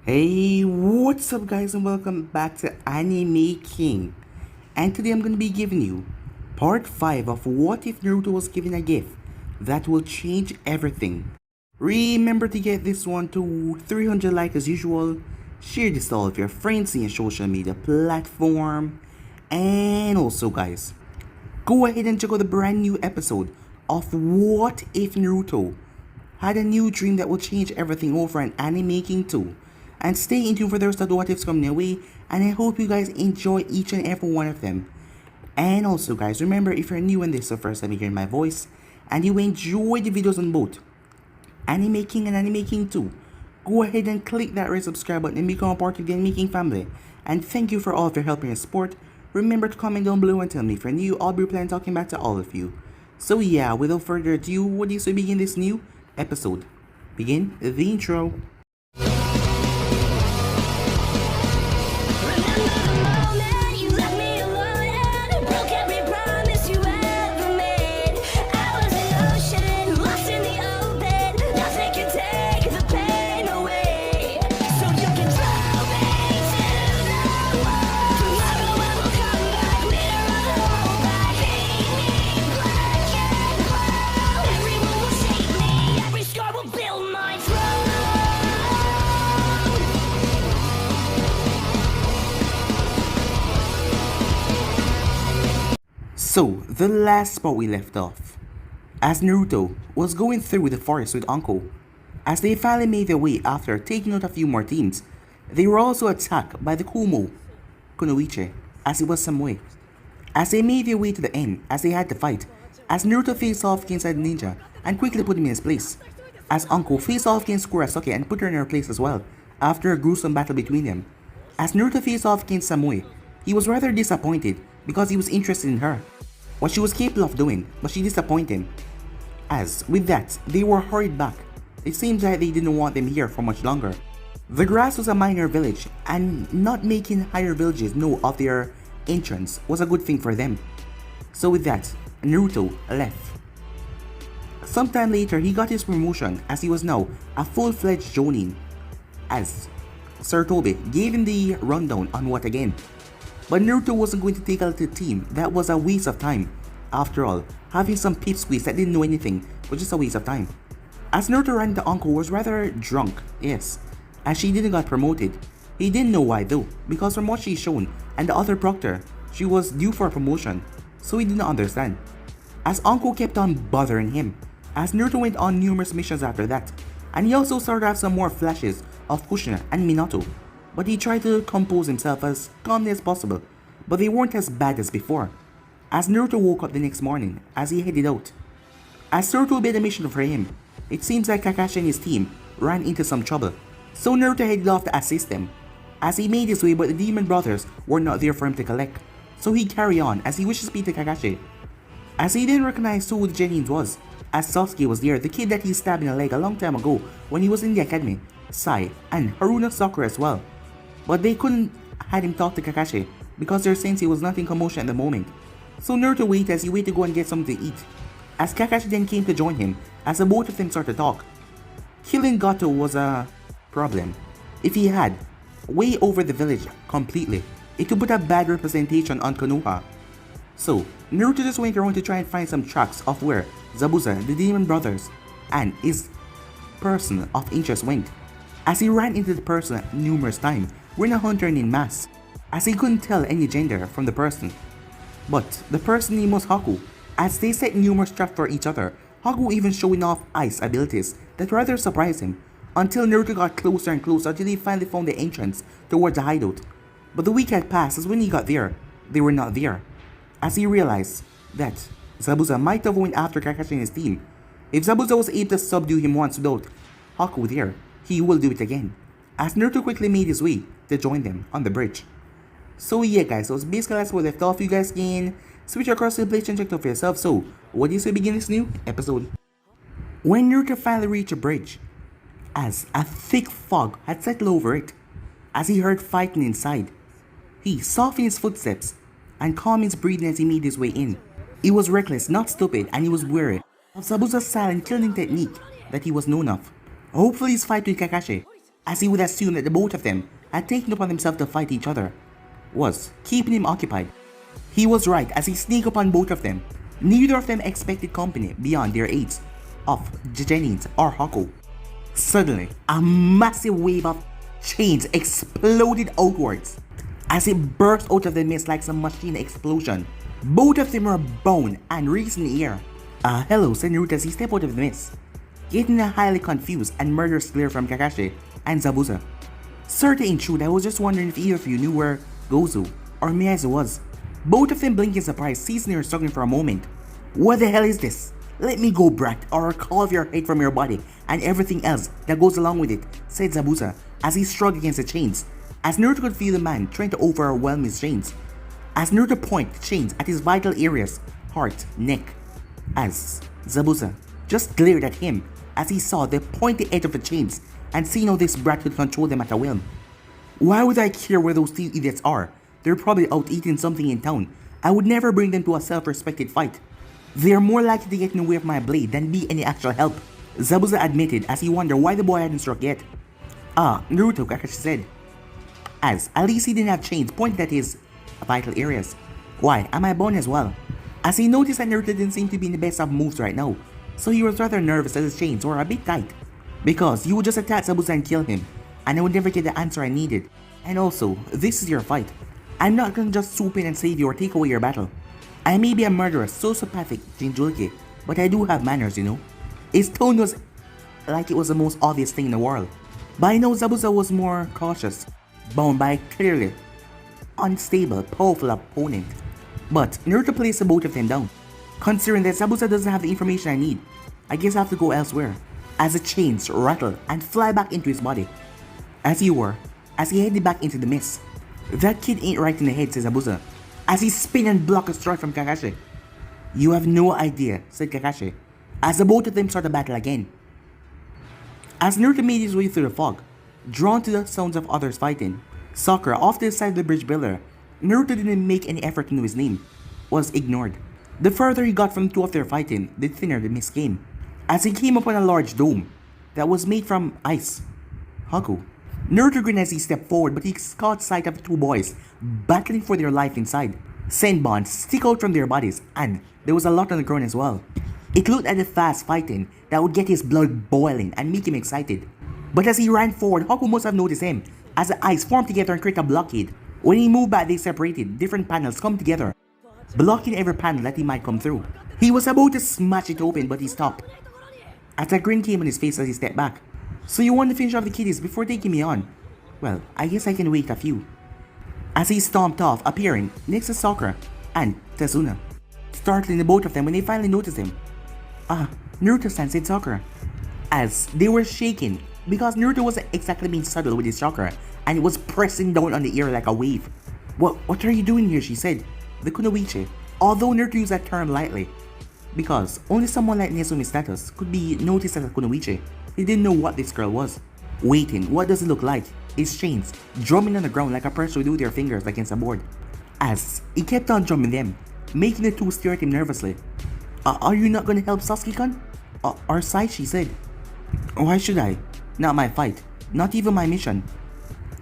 Hey, what's up guys and welcome back to Anime King. And today I'm going to be giving you part 5 of What If Naruto Was Given a Gift That Will Change Everything. Remember to get this one to 300 likes as usual, share this to all of your friends in your social media platform, and also guys, go ahead and check out the brand new episode of What If Naruto Had a New Dream That Will Change Everything over on Anime King 2. And stay in tune for the rest of the what ifs coming your way, and I hope you guys enjoy each and every one of them. And also guys, remember, if you're new in this or first time hearing my voice and you enjoy the videos on both Anime King and Anime King 2, go ahead and click that red subscribe button and become a part of the Anime King family. And thank you for all of your help and your support. Remember to comment down below and tell me if you're new. I'll be planning talking back to all of you. So yeah, without further ado, what do you say we begin this new episode? Begin the intro. So, the last spot we left off, as Naruto was going through the forest with Uncle, as they finally made their way after taking out a few more teams, they were also attacked by the Kunoichi, as it was some way. As they made their way to the end, as they had to fight, as Naruto faced off against a ninja and quickly put him in his place, as Uncle faced off against Kurosaki and put her in her place as well, after a gruesome battle between them. As Naruto faced off against Samui, he was rather disappointed because he was interested in her, what she was capable of doing, but she disappointed him. As, with that, they were hurried back. It seems like they didn't want them here for much longer. The grass was a minor village, and not making higher villages know of their entrance was a good thing for them. So with that, Naruto left. Sometime later, he got his promotion as he was now a full-fledged Jonin, as Sir Toby gave him the rundown on what again. But Naruto wasn't going to take a little team. That was a waste of time. After all, having some pipsqueaks that didn't know anything was just a waste of time. As Naruto ran into Uncle was rather drunk, yes, as she didn't got promoted. He didn't know why though, because from what she's shown and the other proctor, she was due for a promotion, so he didn't understand. As Uncle kept on bothering him, as Naruto went on numerous missions after that, and he also started to have some more flashes of Kushina and Minato. But he tried to compose himself as calmly as possible, but they weren't as bad as before. As Naruto woke up the next morning, as he headed out, as Naruto made a mission for him, it seems like Kakashi and his team ran into some trouble, so Naruto headed off to assist them. As he made his way, but the demon brothers were not there for him to collect, so he carried on as he wished to speak to Kakashi. As he didn't recognize who the Genins was, as Sasuke was there, the kid that he stabbed in the leg a long time ago when he was in the academy, Sai, and Haruna Sakura as well. But they couldn't had him talk to Kakashi because their sensei was not in commotion at the moment. So Naruto waited as he waited to go and get something to eat. As Kakashi then came to join him, as the both of them started to talk. Killing Gato was a problem. If he had way over the village completely, it would put a bad representation on Konoha. So Naruto just went around to try and find some tracks of where Zabuza, the demon brothers, and his person of interest went. As he ran into the person numerous times, wearing a hunter named Mask, as he couldn't tell any gender from the person. But the person name was Haku, as they set numerous traps for each other, Haku even showing off ice abilities that rather surprised him, until Naruto got closer and closer until he finally found the entrance towards the hideout. But the week had passed, as when he got there, they were not there, as he realized that Zabuza might have went after Kakashi and his team. If Zabuza was able to subdue him once without Haku there, he will do it again, as Naruto quickly made his way to join them on the bridge. So yeah guys, so basically that's where we left off. You guys can switch across to the place and check it out for yourself. So what do you say begin this new episode? When Naruto finally reached the bridge, as a thick fog had settled over it, as he heard fighting inside, he softened his footsteps and calmed his breathing as he made his way in. He was reckless, not stupid, and he was wary of Zabuza's silent killing technique that he was known of. Hopefully his fight with Kakashi as he would assume that the both of them had taken upon themselves to fight each other, was keeping him occupied. He was right as he sneaked upon both of them. Neither of them expected company beyond their aides of Jennings or Hako. Suddenly, a massive wave of chains exploded outwards. As it burst out of the mist like some machine explosion, both of them were bound and raised in the air. Hello, said Naruto as he stepped out of the mist, getting a highly confused and murderous glare from Kakashi and Zabuza. Sorta ain't true, I was just wondering if either of you knew where Gozu or Miyazu was. Both of them blinked in surprise, ceasing their struggling for a moment. What the hell is this? Let me go, brat, or I'll carve off your head from your body and everything else that goes along with it, said Zabuza as he struggled against the chains, as Naruto could feel the man trying to overwhelm his chains. As Naruto pointed the chains at his vital areas, heart, neck, as Zabuza just glared at him as he saw the pointy edge of the chains and seeing how this brat could control them at a whim. Why would I care where those two idiots are? They're probably out eating something in town. I would never bring them to a self-respected fight. They're more likely to get in the way of my blade than be any actual help, Zabuza admitted as he wondered why the boy hadn't struck yet. Naruto, Kakashi said, as at least he didn't have chains pointed at his vital areas. Why, am I bound as well? As he noticed that Naruto didn't seem to be in the best of moves right now, so he was rather nervous that his chains were a bit tight. Because you would just attack Zabuza and kill him, and I would never get the answer I needed. And also, this is your fight. I'm not gonna just swoop in and save you or take away your battle. I may be a murderous, sociopathic Jinchuriki, but I do have manners, you know. His tone was like it was the most obvious thing in the world. But I know Zabuza was more cautious, bound by a clearly unstable, powerful opponent. But Naruto placed the both of them down. Considering that Zabuza doesn't have the information I need, I guess I have to go elsewhere. As the chains rattle and fly back into his body. As he headed back into the mist. That kid ain't right in the head, says Zabuza, as he spin and block a strike from Kakashi. You have no idea, said Kakashi, as the both of them start the battle again. As Naruto made his way through the fog, drawn to the sounds of others fighting, Sakura, off to the side of the bridge pillar, Naruto didn't make any effort to know his name, was ignored. The further he got from two of their fighting, the thinner the mist came, as he came upon a large dome that was made from ice. Haku. Naruto grinned as he stepped forward, but he caught sight of the two boys battling for their life inside. Senbons stick out from their bodies, and there was a lot on the ground as well. It looked at the fast fighting that would get his blood boiling and make him excited. But as he ran forward, Haku must have noticed him, as the ice formed together and created a blockade. When he moved back, they separated. Different panels come together, blocking every panel that he might come through. He was about to smash it open, but he stopped, as a grin came on his face as he stepped back. So you want to finish off the kiddies before taking me on? Well, I guess I can wait a few. As he stomped off, appearing next to Sakura and Tazuna, startling the both of them when they finally noticed him. Naruto-san, said Sakura, as they were shaking because Naruto wasn't exactly being subtle with his chakra and it was pressing down on the air like a wave. What are you doing here? She said. The Kunoichi, although Naruto used that term lightly, because only someone like Nezumi's status could be noticed as a Kunoichi. He didn't know what this girl was. Waiting, what does it look like? His chains drumming on the ground like a person would do their fingers against a board. As he kept on drumming them, making the two stare at him nervously. Are you not gonna help Sasuke-kun? Or Sai, she said. Why should I? Not my fight. Not even my mission.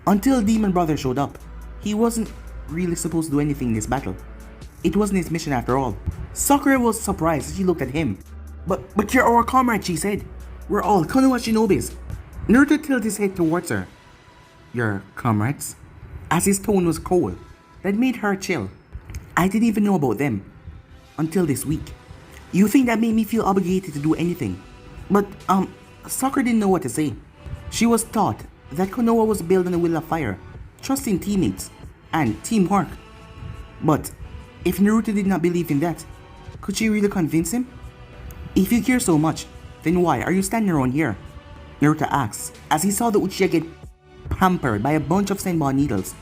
Until Demon Brother showed up, he wasn't really supposed to do anything in this battle. It wasn't his mission after all. Sakura was surprised as she looked at him. But you're our comrade, she said. We're all Konoha Shinobis. Naruto tilted his head towards her. Your comrades? As his tone was cold, that made her chill. I didn't even know about them until this week. You think that made me feel obligated to do anything? But, Sakura didn't know what to say. She was taught that Konoha was built on the will of fire, trusting teammates, and teamwork. But, if Naruto did not believe in that, could she really convince him? If you care so much, then why are you standing around here? Naruto asked, as he saw the Uchiha get pampered by a bunch of Senbon needles.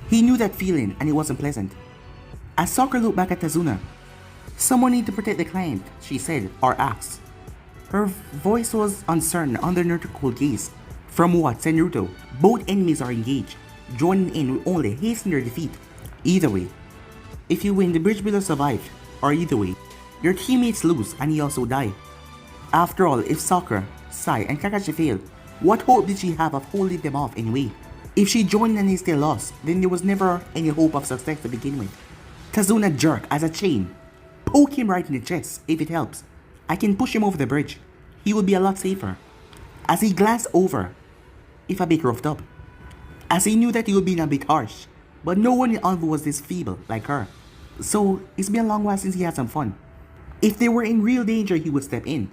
He knew that feeling and it wasn't pleasant. As Sakura looked back at Tazuna, someone need to protect the client, she said, or asked. Her voice was uncertain under Naruto's cold gaze. From what, said Naruto, both enemies are engaged. Joining in will only hasten their defeat. Either way, if you win, the bridge builder survived, or either way, your teammates lose and you also die. After all, if Sakura, Sai, and Kakashi fail, What hope did she have of holding them off anyway? If she joined and they still lost, then there was never any hope of success to begin with. Tazuna jerk as a chain. Poke him right in the chest, if it helps. I can push him over the bridge. He will be a lot safer. As he glanced over, if a bit roughed up. As he knew that he would be a bit harsh, but no one in Anvu was this feeble like her. So it's been a long while since he had some fun. If they were in real danger, he would step in.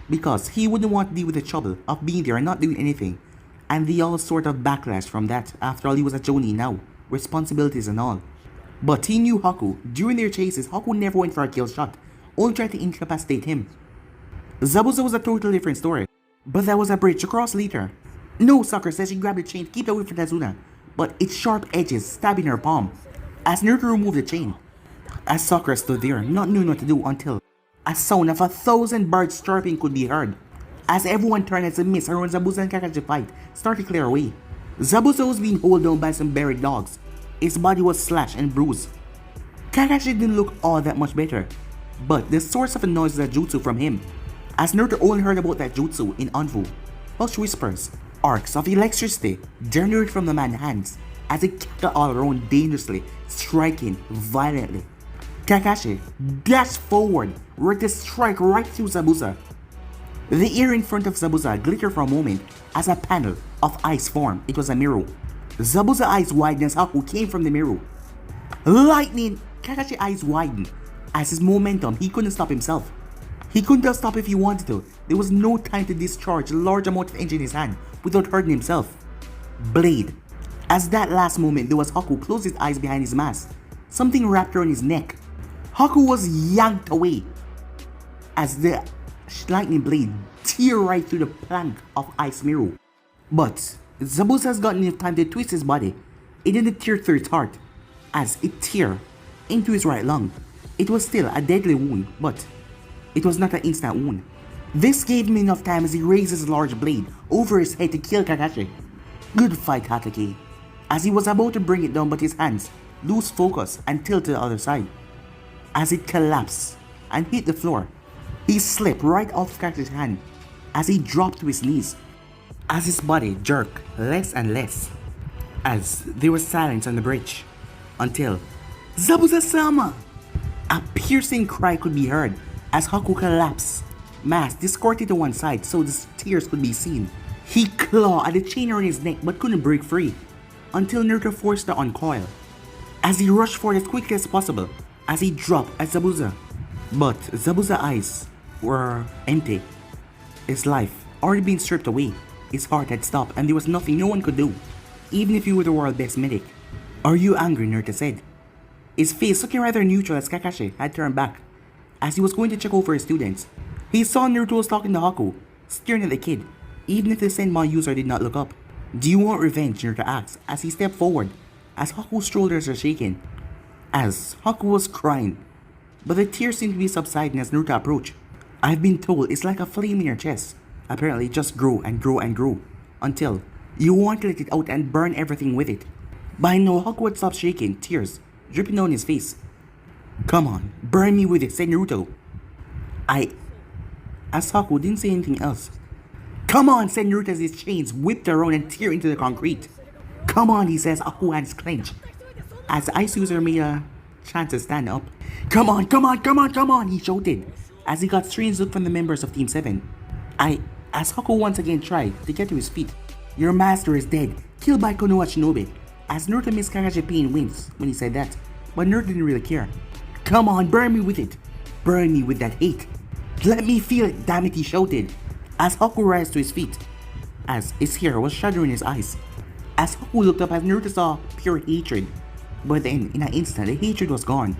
Because he wouldn't want to deal with the trouble of being there and not doing anything. And the all sort of backlash from that. After all, he was a Jonin now. Responsibilities and all. But he knew Haku. During their chases, Haku never went for a kill shot. Only tried to incapacitate him. Zabuza was a totally different story. But that was a bridge to cross later. No, Sakura says she grabbed the chain to keep away from Tazuna. But its sharp edges stabbing her palm. As Naruto removed the chain. As Sakura stood there, not knowing what to do until a sound of 1,000 birds chirping could be heard. As everyone turned as the mist around Zabuza and Kakashi fight started to clear away. Zabuza was being held down by some buried dogs. His body was slashed and bruised. Kakashi didn't look all that much better, but the source of the noise was a jutsu from him. As Naruto only heard about that jutsu in Anvu, hush whispers, arcs of electricity generated from the man's hands as it kicked all around dangerously, striking violently. Kakashi dashed forward, ready to strike right through Zabuza. The air in front of Zabuza glittered for a moment as a panel of ice formed. It was a mirror. Zabuza's eyes widened as Haku came from the mirror. Lightning! Kakashi's eyes widened. As his momentum, he couldn't stop himself. He couldn't have stopped if he wanted to. There was no time to discharge a large amount of energy in his hand without hurting himself. Blade. As that last moment, there was Haku closed his eyes behind his mask. Something wrapped around his neck. Haku was yanked away as the lightning blade tear right through the plank of ice mirror. But Zabuza has gotten enough time to twist his body. It didn't tear through his heart as it tear into his right lung. It was still a deadly wound, but it was not an instant wound. This gave him enough time as he raised his large blade over his head to kill Kakashi. Good fight, Hatake. As he was about to bring it down, but his hands lost focus and tilted to the other side. As it collapsed and hit the floor, he slipped right off Kakashi's hand as he dropped to his knees. As his body jerked less and less, as there was silence on the bridge, until Zabuza-sama! A piercing cry could be heard as Haku collapsed, mask distorted to one side so the tears could be seen. He clawed at the chain around his neck but couldn't break free, until Naruto forced to uncoil. As he rushed forward as quickly as possible, as he dropped at Zabuza. But Zabuza's eyes were empty. His life already been stripped away. His heart had stopped and there was nothing no one could do, even if he were the world's best medic. Are you angry? Naruto said. His face looking rather neutral as Kakashi had turned back. As he was going to check over his students, he saw Naruto was talking to Haku, staring at the kid, even if the Senmon user did not look up. Do you want revenge? Naruto asked as he stepped forward, as Haku's shoulders were shaking. As Haku was crying, but the tears seemed to be subsiding as Naruto approached. I've been told it's like a flame in your chest. Apparently it just grew and grew and grew, until you want to let it out and burn everything with it. By now Haku had stopped shaking, tears dripping down his face. Come on, burn me with it, said Naruto. As Haku didn't say anything else. Come on, said Naruto as his chains whipped around and tear into the concrete. Come on, he says, Haku hands clenched. As the ice user made a chance to stand up. Come on, come on, come on, come on, he shouted, as he got strange look from the members of Team 7. As Haku once again tried to get to his feet. Your master is dead, killed by Konoha Shinobi. As Naruto missed Kakashi pain wins when he said that, but Naruto didn't really care. Come on, burn me with it. Burn me with that hate. Let me feel it, damn it, he shouted. As Haku rose to his feet, as his hair was shuddering in his eyes. As Haku looked up as Naruto saw pure hatred. But then, in an instant, the hatred was gone.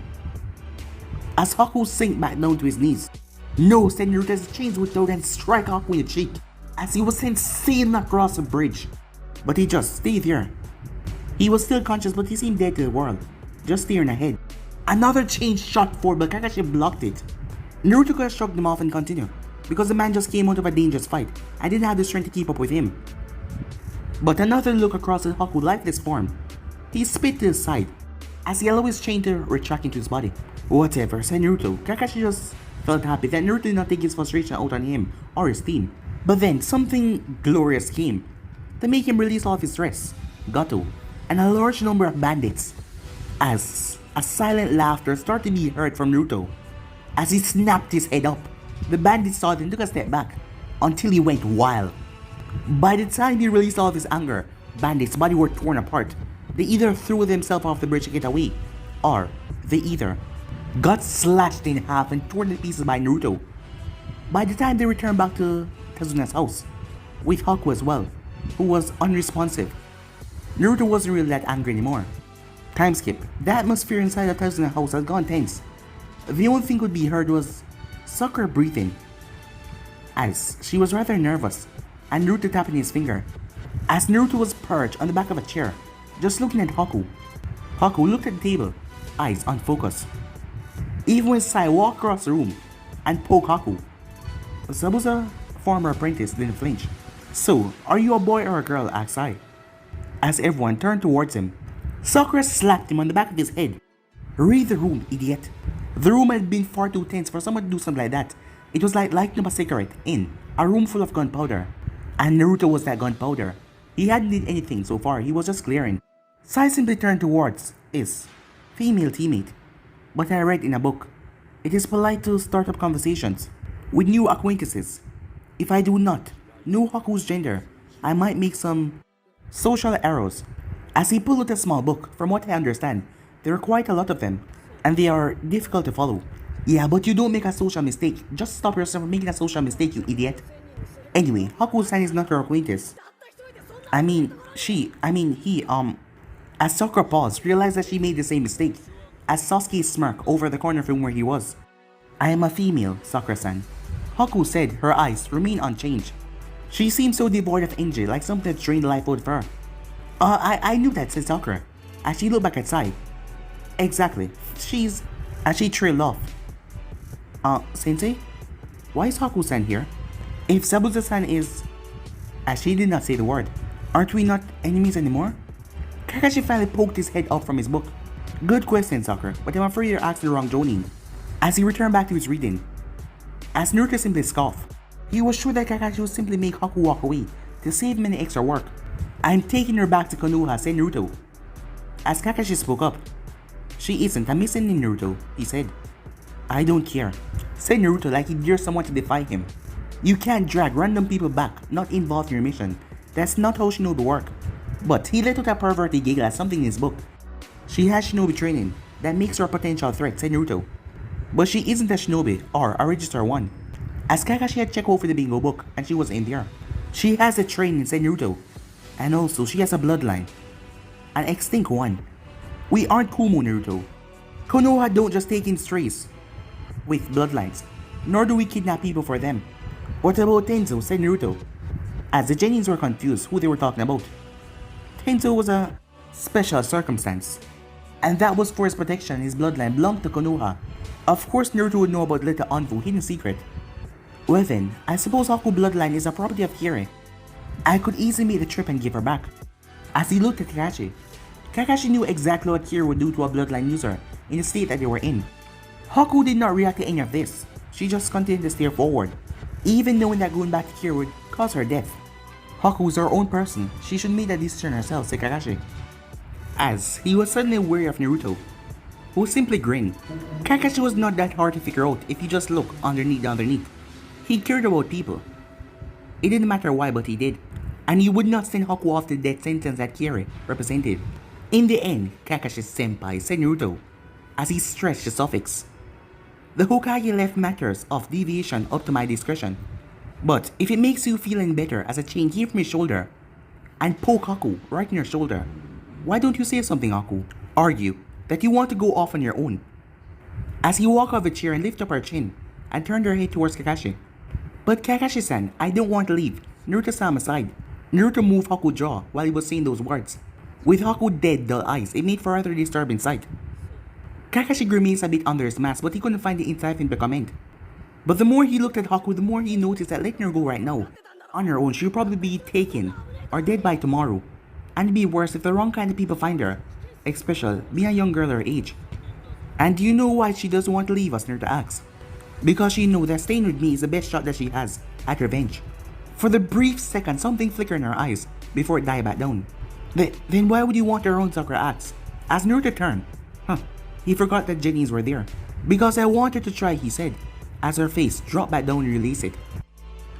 As Haku sank back down to his knees. No, said Naruto as the chains would throw and strike Haku in the cheek, as he was sent sailing across the bridge. But he just stayed there. He was still conscious, but he seemed dead to the world, just staring ahead. Another chain shot forward, but Kakashi blocked it. Naruto could have shrugged him off and continued, because the man just came out of a dangerous fight and didn't have the strength to keep up with him. But another look across at Haku's lifeless form. He spit to his side, as he allowed his chain to retract into his body. Whatever, said Naruto. Kakashi just felt happy that Naruto did not take his frustration out on him or his team. But then something glorious came to make him release all of his stress, Gato, and a large number of bandits. As a silent laughter started to be heard from Naruto. As he snapped his head up, the bandits saw it and took a step back until he went wild. By the time he released all of his anger, bandits' body were torn apart. They either threw themselves off the bridge to get away, or they either got slashed in half and torn to pieces by Naruto. By the time they returned back to Kazuna's house, with Haku as well, who was unresponsive, Naruto wasn't really that angry anymore. Time skip. The atmosphere inside the Kazuna's house had gone tense. The only thing could be heard was Sakura breathing, as she was rather nervous, and Naruto tapping his finger. As Naruto was perched on the back of a chair, just looking at Haku. Haku looked at the table, eyes on focus. Even when Sai walked across the room and poked Haku, Zabuza, former apprentice, didn't flinch. "So, are you a boy or a girl?" asked Sai. As everyone turned towards him, Sakura slapped him on the back of his head. "Read the room, idiot." The room had been far too tense for someone to do something like that. It was like lighting up a cigarette in a room full of gunpowder. And Naruto was that gunpowder. He hadn't did anything so far, he was just glaring. Sai simply turned towards his female teammate. But I read in a book, it is polite to start up conversations with new acquaintances. If I do not know Haku's gender, I might make some social errors. As he pulled out a small book, from what I understand, there are quite a lot of them, and they are difficult to follow. Yeah, but you don't make a social mistake. Just stop yourself from making a social mistake, you idiot. Anyway, Haku-san is not your acquaintance. He, as Sakura paused, realized that she made the same mistake, as Sasuke smirked over the corner from where he was. "I am a female, Sakura-san," Haku said, her eyes remained unchanged. She seemed so devoid of energy, like something that drained life out of her. I knew that," said Sakura, as she looked back at Sai. "Exactly, as she trailed off. Sensei? Why is Haku-san here? If Zabuza-san is..." As she did not say the word, "Aren't we not enemies anymore?" Kakashi finally poked his head up from his book. "Good question, Sakura, but I'm afraid you're asking the wrong Jonin." As he returned back to his reading, as Naruto simply scoffed, he was sure that Kakashi would simply make Haku walk away to save him any extra work. "I'm taking her back to Konoha," said Naruto. As Kakashi spoke up, "She isn't, I'm missing in Naruto," he said. "I don't care," said Naruto like he dared someone to defy him. "You can't drag random people back not involved in your mission. That's not how shinobi work." But he let out a perverted giggle at something in his book. "She has shinobi training. That makes her a potential threat," said Naruto. "But she isn't a shinobi or a registered one." As Kakashi had checked over the bingo book and she was in there. "She has a training," said Naruto. "And also she has a bloodline. An extinct one. We aren't Kumo, Naruto. Konoha don't just take in strays with bloodlines, nor do we kidnap people for them." "What about Tenzo?" said Naruto, as the Genins were confused who they were talking about. Tenzo was a special circumstance, and that was for his protection. His bloodline belonged to Konoha. Of course Naruto would know about little Anfu hidden secret. "Well then, I suppose Haku bloodline is a property of Kiri. I could easily make the trip and give her back." As he looked at Kakashi, Kakashi knew exactly what Kiri would do to a bloodline user in the state that they were in. Haku did not react to any of this. She just continued to stare forward, even knowing that going back to Kiri would cause her death. "Haku is her own person. She should make that decision herself," said Kakashi. As he was suddenly wary of Naruto, who simply grinned. Kakashi was not that hard to figure out if you just look underneath. He cared about people. It didn't matter why, but he did. And he would not send Haku off the death sentence that Kiri represented. "In the end, Kakashi-senpai," said Naruto, as he stretched the suffix. "The Hokage left matters of deviation up to my discretion. But if it makes you feel any better, as a chain came from his shoulder and poke Haku right in your shoulder, why don't you say something, Haku? Argue that you want to go off on your own." As he walked off the chair and lifted up her chin and turned her head towards Kakashi. "But Kakashi-san, I don't want to leave." Naruto sat him aside. Naruto moved Haku's jaw while he was saying those words. With Haku's dead, dull eyes, it made for a rather disturbing sight. Kakashi grimaced a bit under his mask, but he couldn't find the inside of him to comment. But the more he looked at Haku, the more he noticed that letting her go right now, on her own, she'll probably be taken or dead by tomorrow. And it'd be worse if the wrong kind of people find her, especially being a young girl her age. "And do you know why she doesn't want to leave us?" Naruto asked. "Because she knows that staying with me is the best shot that she has at revenge." For the brief second, something flickered in her eyes before it died back down. Then why would you want your own Sakura axe? As Naruto turned, he forgot that Jennies were there. Because I wanted to try, he said, as her face dropped back down and released it.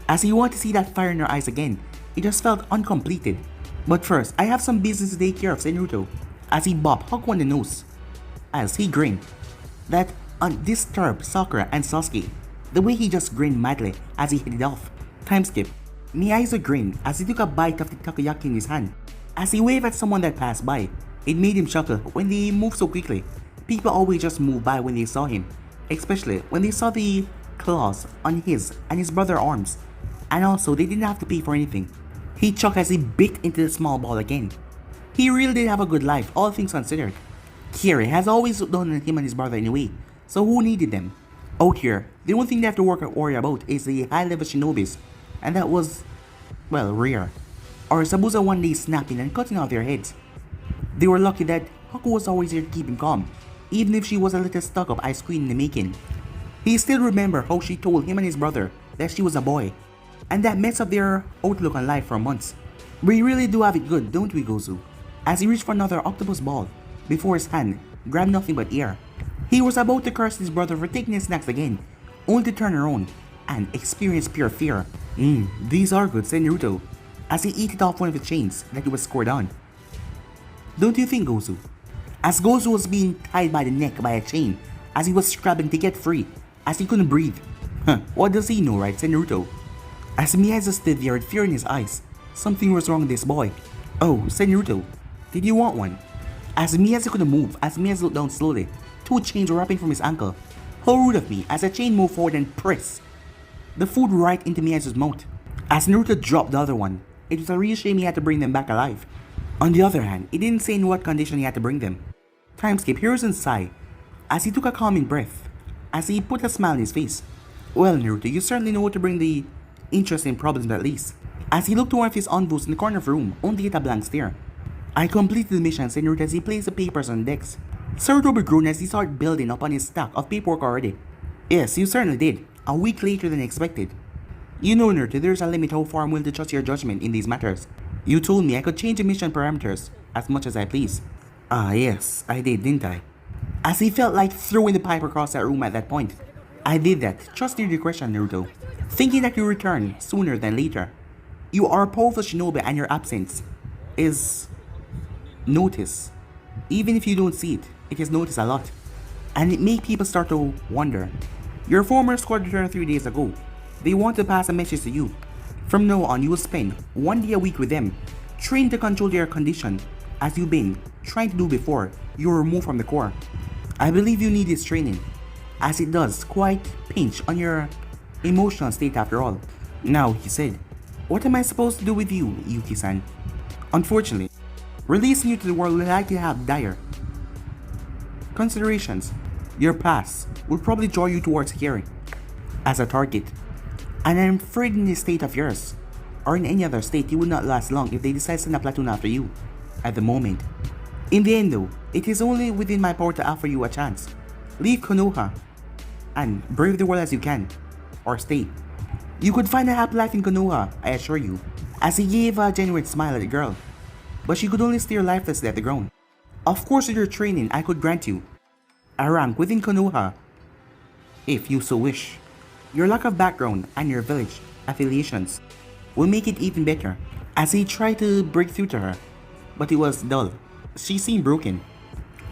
As he wanted to see that fire in her eyes again, it just felt uncompleted. But first, I have some business to take care of, said Naruto, as he bopped Haku on the nose. As he grinned. That undisturbed Sakura and Sasuke, the way he just grinned madly as he headed off. Time skip. Miyaizo grinned as he took a bite of the takoyaki in his hand. As he waved at someone that passed by, it made him chuckle when they moved so quickly. People always just moved by when they saw him, especially when they saw the claws on his and his brother's arms. And also, they didn't have to pay for anything. He chuckled as he bit into the small ball again. He really did have a good life, all things considered. Kiri has always looked down on him and his brother anyway, so who needed them? Out here, the only thing they have to worry about is the high-level shinobis, and that was, well, rare. Or Sabusa one day snapping and cutting off their heads. They were lucky that Haku was always here to keep him calm, even if she was a little stuck-up ice queen in the making. He still remembered how she told him and his brother that she was a boy, and that messed up their outlook on life for months. We really do have it good, don't we, Gozu? As he reached for another octopus ball, before his hand grabbed nothing but air. He was about to curse his brother for taking his snacks again, only to turn around and experience pure fear. These are good, said Naruto, as he ate it off one of the chains that he was scored on. Don't you think, Gozu? As Gozu was being tied by the neck by a chain, as he was scrabbling to get free, as he couldn't breathe. What does he know, right, said Naruto. As Miyaizo stood there with fear in his eyes, something was wrong with this boy. Oh, said Naruto, did you want one? As Miyaizo couldn't move, as Miyaizo looked down slowly, 2 chains were wrapping from his ankle. How rude of me, as a chain moved forward and pressed the food right into Miyaizo's mouth. As Naruto dropped the other one, it was a real shame he had to bring them back alive. On the other hand, he didn't say in what condition he had to bring them. Time skip, Hiruzen sighed, as he took a calming breath, as he put a smile on his face. Well, Naruto, you certainly know how to bring the interesting problems at least. As he looked to one of his envoys in the corner of the room, only to get a blank stare. I completed the mission, said Naruto as he placed the papers on the decks. Sarutobi groaned as he started building up on his stack of paperwork already. Yes, you certainly did. A week later than expected. You know, Naruto, there's a limit how far I'm willing to trust your judgment in these matters. You told me I could change the mission parameters as much as I please. Ah, yes, I did, didn't I? As he felt like throwing the pipe across that room at that point. I did that, trusting your discretion, Naruto, thinking that you return sooner than later. You are a powerful shinobi and your absence is noticed. Even if you don't see it, it is noticed a lot. And it makes people start to wonder. Your former squad returned 3 days ago. They want to pass a message to you. From now on, you will spend 1 day a week with them, trained to control their condition, as you've been trying to do before you were removed from the Corps. I believe you need this training, as it does quite pinch on your emotional state after all. Now, he said, what am I supposed to do with you, Yuki-san? Unfortunately, releasing you to the world will likely have dire considerations. Your past will probably draw you towards Kiri as a target. And I'm afraid in this state of yours, or in any other state, you will not last long if they decide to send a platoon after you, at the moment. In the end though, it is only within my power to offer you a chance. Leave Konoha, and brave the world as you can, or stay. You could find a happy life in Konoha, I assure you, as he gave a genuine smile at the girl, but she could only stare lifelessly at the ground. Of course with your training, I could grant you a rank within Konoha, if you so wish. Your lack of background and your village affiliations will make it even better. As he tried to break through to her, but it was dull. She seemed broken.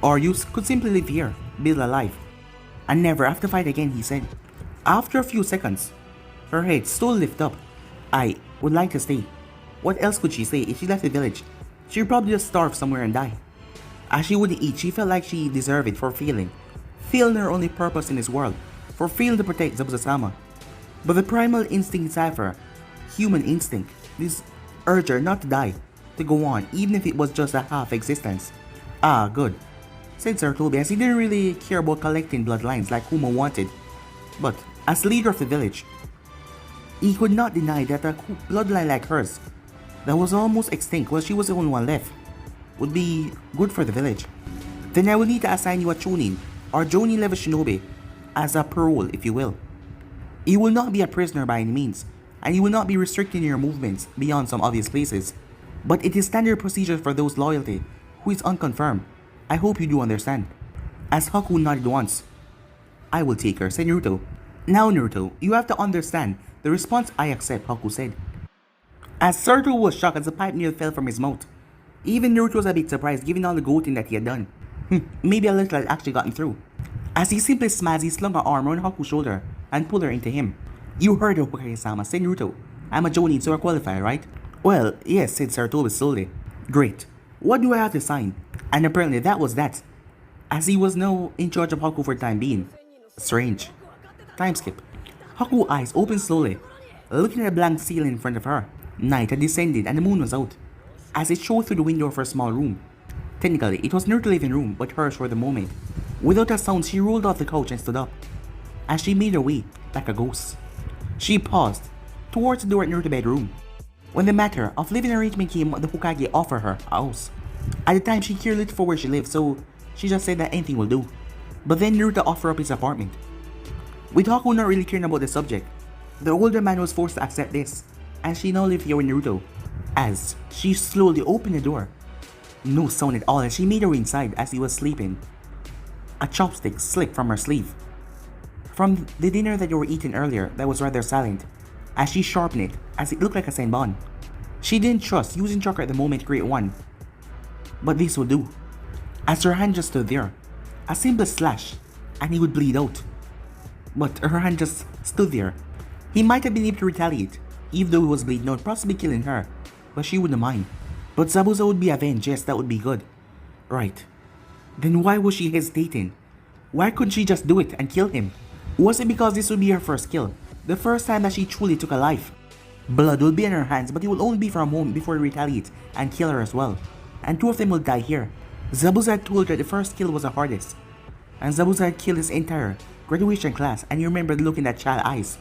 Or you could simply live here, build a life, and never have to fight again, he said. After a few seconds, her head slowly lifted up. I would like to stay. What else could she say if she left the village? She would probably just starve somewhere and die. As she wouldn't eat, she felt like she deserved it for feeling her only purpose in this world, for failing to protect Zabuza-sama. But the primal instinct inside her, human instinct, this urged her not to die, to go on, even if it was just a half existence. Ah, good, said Sarutobi, as he didn't really care about collecting bloodlines like Kuma wanted. But as leader of the village, he could not deny that a bloodline like hers, that was almost extinct while she was the only one left, would be good for the village. Then I will need to assign you a Chunin, or Jonin level shinobi, as a parole if you will. You will not be a prisoner by any means, and you will not be restricting your movements beyond some obvious places. But it is standard procedure for those loyalty who is unconfirmed. I hope you do understand. As Haku nodded once, I will take her, said Naruto. Now Naruto, you have to understand the response. I accept, Haku said. As Naruto was shocked as the pipe nearly fell from his mouth. Even Naruto was a bit surprised given all the goating that he had done. Maybe a little had actually gotten through. As he simply smiled, he slung an arm around Haku's shoulder and pulled her into him. You heard her, Hokage-sama, said Naruto. I'm a Jonin, so I qualify, right? Well, yes, said Sarutobi slowly. Great. What do I have to sign? And apparently that was that, as he was now in charge of Haku for the time being. Strange. Time skip. Haku's eyes opened slowly, looking at a blank ceiling in front of her. Night had descended and the moon was out, as it showed through the window of her small room. Technically, it was Naruto's living room, but hers for the moment. Without a sound, she rolled off the couch and stood up, as she made her way like a ghost. She paused towards the door at Naruto's bedroom. When the matter of living arrangement came, the Hokage offered her a house. At the time, she cared little for where she lived, so she just said that anything will do. But then Naruto offered up his apartment. With Haku not really caring about the subject, the older man was forced to accept this, and she now lived here with Naruto. As she slowly opened the door, no sound at all as she made her way inside as he was sleeping. A chopstick slipped from her sleeve. From the dinner that you were eating earlier that was rather silent, as she sharpened it as it looked like a senbon. She didn't trust using chakra at the moment to create one, but this would do. As her hand just stood there, a simple slash, and he would bleed out. But her hand just stood there. He might have been able to retaliate, even though he was bleeding out, possibly killing her, but she wouldn't mind. But Zabuza would be avenged, yes, that would be good. Right. Then why was she hesitating? Why couldn't she just do it and kill him? Was it because this would be her first kill? The first time that she truly took a life? Blood will be in her hands, but it will only be for a moment before he retaliates and kill her as well. And two of them will die here. Zabuza had told her the first kill was the hardest. And Zabuza had killed his entire graduation class, and he remembered looking at child's eyes.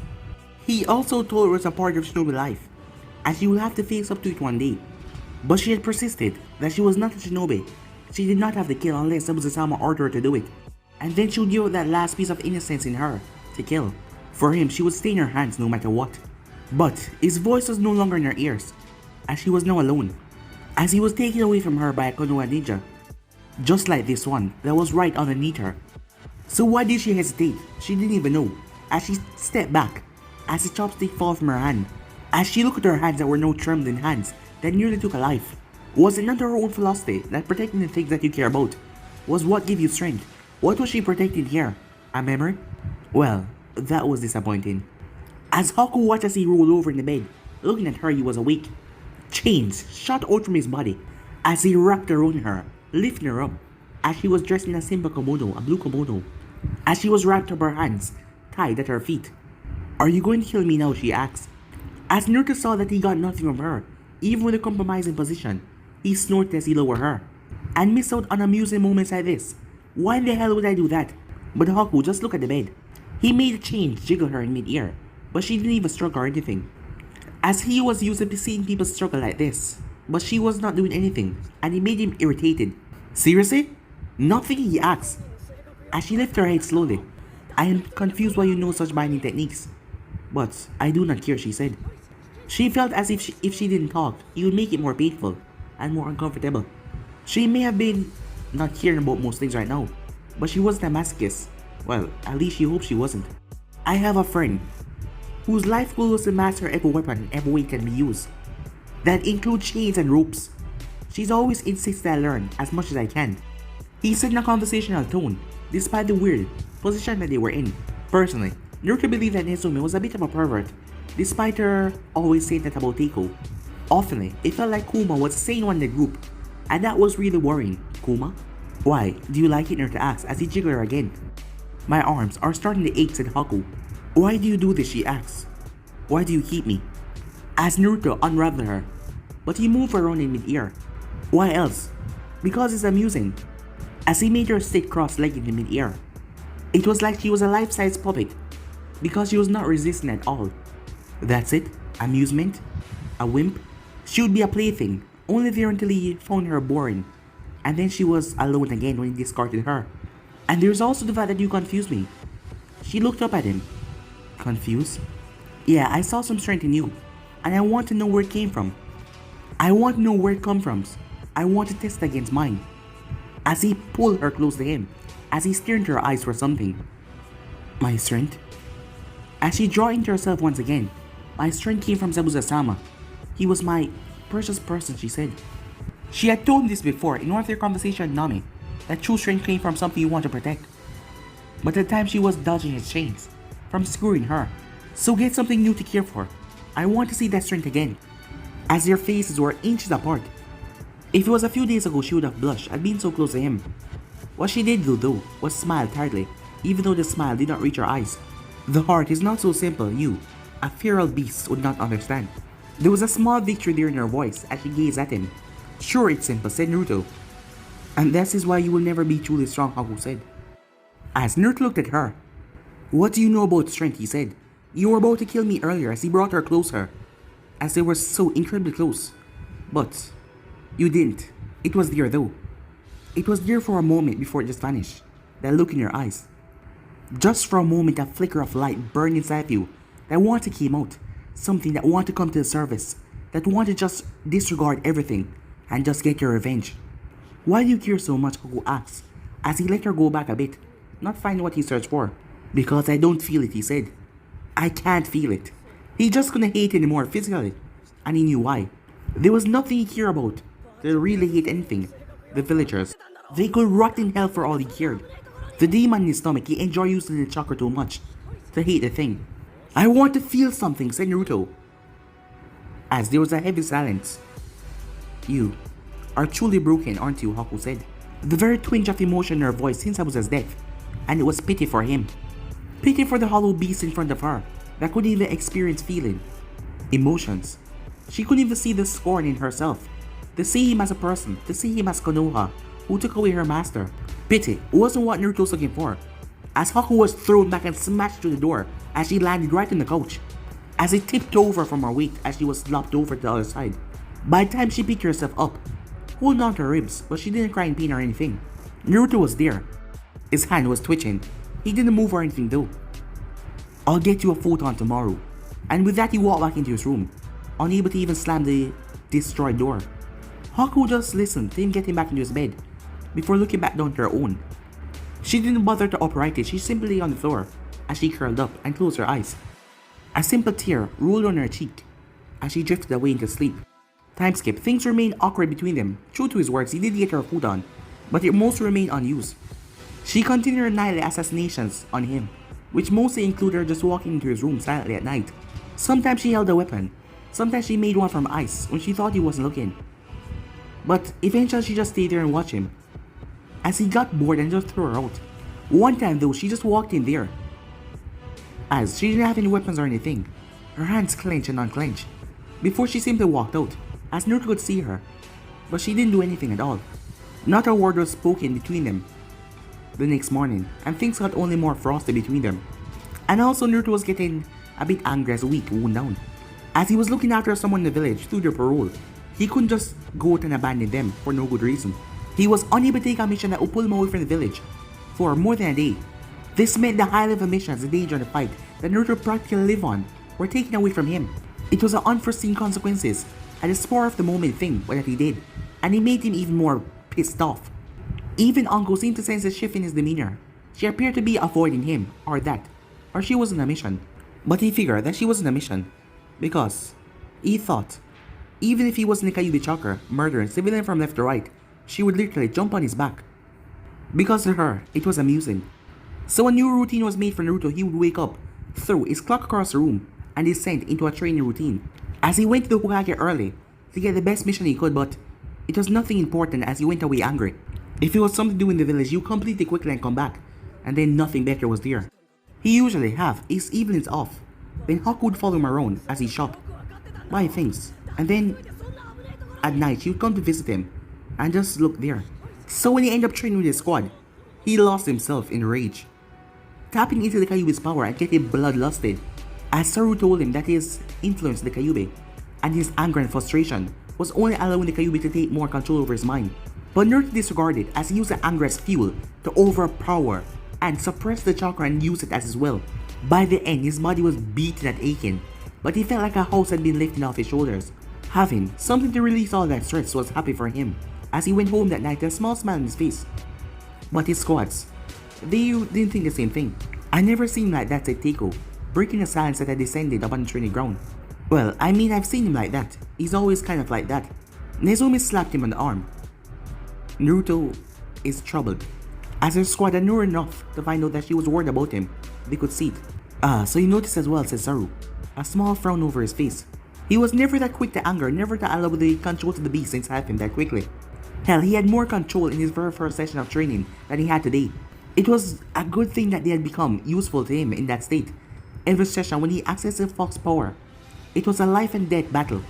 He also told her it was a part of shinobi life, and she will have to face up to it one day. But she had persisted that she was not a shinobi. She did not have the kill unless Zabuza-sama ordered her to do it. And then she would give out that last piece of innocence in her to kill. For him, she would stay in her hands no matter what. But his voice was no longer in her ears, as she was now alone, as he was taken away from her by a Konoha ninja, just like this one that was right underneath her. So why did she hesitate? She didn't even know, as she stepped back, as the chopstick fell from her hand, as she looked at her hands that were now trembling hands that nearly took a life. Was it not her own philosophy that protecting the things that you care about was what gave you strength? What was she protecting here? A memory? Well, that was disappointing. As Haku watched as he rolled over in the bed, looking at her, he was awake. Chains shot out from his body as he wrapped around her, lifting her up, as she was dressed in a simple kimono, a blue kimono, as she was wrapped up her hands, tied at her feet. Are you going to kill me now? She asked. As Naruto saw that he got nothing from her, even with a compromising position, he snorted as he lowered her, and missed out on amusing moments like this. Why in the hell would I do that? But Haku just looked at the bed. He made a chain jiggle her in mid-air, but she didn't even struggle or anything, as he was used to seeing people struggle like this. But she was not doing anything, and it made him irritated. Seriously? Nothing, he asked, as she lifted her head slowly. I am confused why you know such binding techniques. But I do not care, she said. She felt as if she didn't talk, it would make it more painful and more uncomfortable. She may have been not caring about most things right now, but she wasn't a masochist. Well, at least she hoped she wasn't. I have a friend whose life goal was to master every weapon and every way it can be used. That includes chains and ropes. She's always insisted I learn as much as I can. He said in a conversational tone, despite the weird position that they were in. Personally, Naruto believed that Nezumi was a bit of a pervert, despite her always saying that about Teiko. Often, it felt like Kuma was the sane one in the group, and that was really worrying. Kuma? Why, do you like it? Naruto asked as he jiggled her again. My arms are starting to ache, said Haku. Why do you do this? She asked. Why do you keep me? As Naruto unraveled her, but he moved her around in mid-air. Why else? Because it's amusing. As he made her sit cross-legged in mid-air. It was like she was a life-size puppet, because she was not resisting at all. That's it? Amusement? A wimp? She would be a plaything, only there until he found her boring. And then she was alone again when he discarded her. And there's also the fact that you confused me. She looked up at him. Confused? Yeah, I saw some strength in you, and I want to know where it came from. I want to know where it comes from. I want to test it against mine. As he pulled her close to him, as he stared into her eyes for something. My strength? As she drew into herself once again, my strength came from Zabuza-sama. He was my precious person, she said. She had told him this before in one of their conversations with Nami, that true strength came from something you want to protect. But at the time she was dodging his chains, from screwing her. So get something new to care for. I want to see that strength again. As their faces were inches apart. If it was a few days ago she would have blushed at being so close to him. What she did do though was smile tiredly, even though the smile did not reach her eyes. The heart is not so simple you, a feral beast, would not understand. There was a small victory there in her voice as she gazed at him. Sure, it's simple, said Naruto. And that is why you will never be truly strong, Haku said. As Naruto looked at her. What do you know about strength, he said. You were about to kill me earlier as he brought her closer. As they were so incredibly close. But you didn't. It was there though. It was there for a moment before it just vanished. That look in your eyes. Just for a moment, a flicker of light burned inside of you. That wanted to came out. Something that wanted to come to the surface. That wanted to just disregard everything and just get your revenge. Why do you care so much, Haku asked, as he let her go back a bit, not finding what he searched for. Because I don't feel it, he said. I can't feel it. He just couldn't hate anymore physically, and he knew why. There was nothing he cared about. They really hate anything. The villagers. They could rot in hell for all he cared. The demon in his stomach, he enjoyed using the chakra too much to hate the thing. I want to feel something, said Naruto. As there was a heavy silence. You are truly broken, aren't you, Haku said. The very twinge of emotion in her voice since I was his death, and it was pity for him. Pity for the hollow beast in front of her that couldn't even experience feeling. Emotions. She couldn't even see the scorn in herself. To see him as a person, to see him as Konoha, who took away her master. Pity wasn't what Naruto was looking for. As Haku was thrown back and smashed through the door as she landed right on the couch. As he tipped over from her weight as she was slopped over to the other side. By the time she picked herself up, holding on to her ribs, but she didn't cry in pain or anything. Naruto was there. His hand was twitching. He didn't move or anything though. I'll get you a photon tomorrow. And with that he walked back into his room, unable to even slam the destroyed door. Haku just listened to him getting back into his bed, before looking back down to her own. She didn't bother to upright it, she simply lay on the floor, as she curled up and closed her eyes. A simple tear rolled on her cheek, as she drifted away into sleep. Time skip, things remained awkward between them. True to his words, he did get her a photon, but it mostly remained unused. She continued her nightly assassinations on him, which mostly included her just walking into his room silently at night. Sometimes she held a weapon, sometimes she made one from ice when she thought he wasn't looking. But eventually she just stayed there and watched him, as he got bored and just threw her out. One time though, she just walked in there, as she didn't have any weapons or anything. Her hands clenched and unclenched, before she simply walked out, as Naruto could see her, but she didn't do anything at all. Not a word was spoken between them. The next morning, and things got only more frosty between them. And also Naruto was getting a bit angry as the week wound down. As he was looking after someone in the village through their parole, he couldn't just go out and abandon them for no good reason. He was unable to take a mission that would pull him away from the village for more than a day. This meant the high level missions, the danger and the fight that Naruto practically lived on were taken away from him. It was an unforeseen consequences and a spur of the moment thing that he did, and it made him even more pissed off. Even Anko seemed to sense a shift in his demeanor. She appeared to be avoiding him, or she was on a mission. But he figured that she was on a mission, because he thought, even if he was in the Kyuubi chakra, murdering civilians from left to right, she would literally jump on his back. Because to her, it was amusing. So a new routine was made for Naruto. He would wake up, throw his clock across the room, and descend into a training routine. As he went to the Hokage early, to get the best mission he could, but it was nothing important as he went away angry. If it was something to do in the village, you complete it quickly and come back, and then nothing better was there. He usually have his evenings off. Then Haku would follow him around as he shopped, buy things, and then at night she would come to visit him, and just look there. So when he ended up training with his squad, he lost himself in rage, tapping into the Kyuubi's power and getting bloodlusted, as Saru told him that his influence the Kyuubi, and his anger and frustration, was only allowing the Kyuubi to take more control over his mind. But Naruto disregarded as he used the anger as fuel to overpower and suppress the chakra and use it as his will. By the end, his body was beaten and aching, but he felt like a house had been lifted off his shoulders. Having something to release all that stress was happy for him. As he went home that night, a small smile on his face. But his squads, they didn't think the same thing. "I never seen him like that," said Teiko, breaking the silence that had descended upon the training ground. "Well, I mean, I've seen him like that. He's always kind of like that." Nezumi slapped him on the arm. Naruto is troubled. As her squad had known enough to find out that she was worried about him, they could see it. "Ah, so you noticed as well," said Saru, a small frown over his face. He was never that quick to anger, never to allow the control to the beast inside him that quickly. Hell, he had more control in his very first session of training than he had today. It was a good thing that they had become useful to him in that state. Every session when he accessed the Fox power, it was a life and death battle.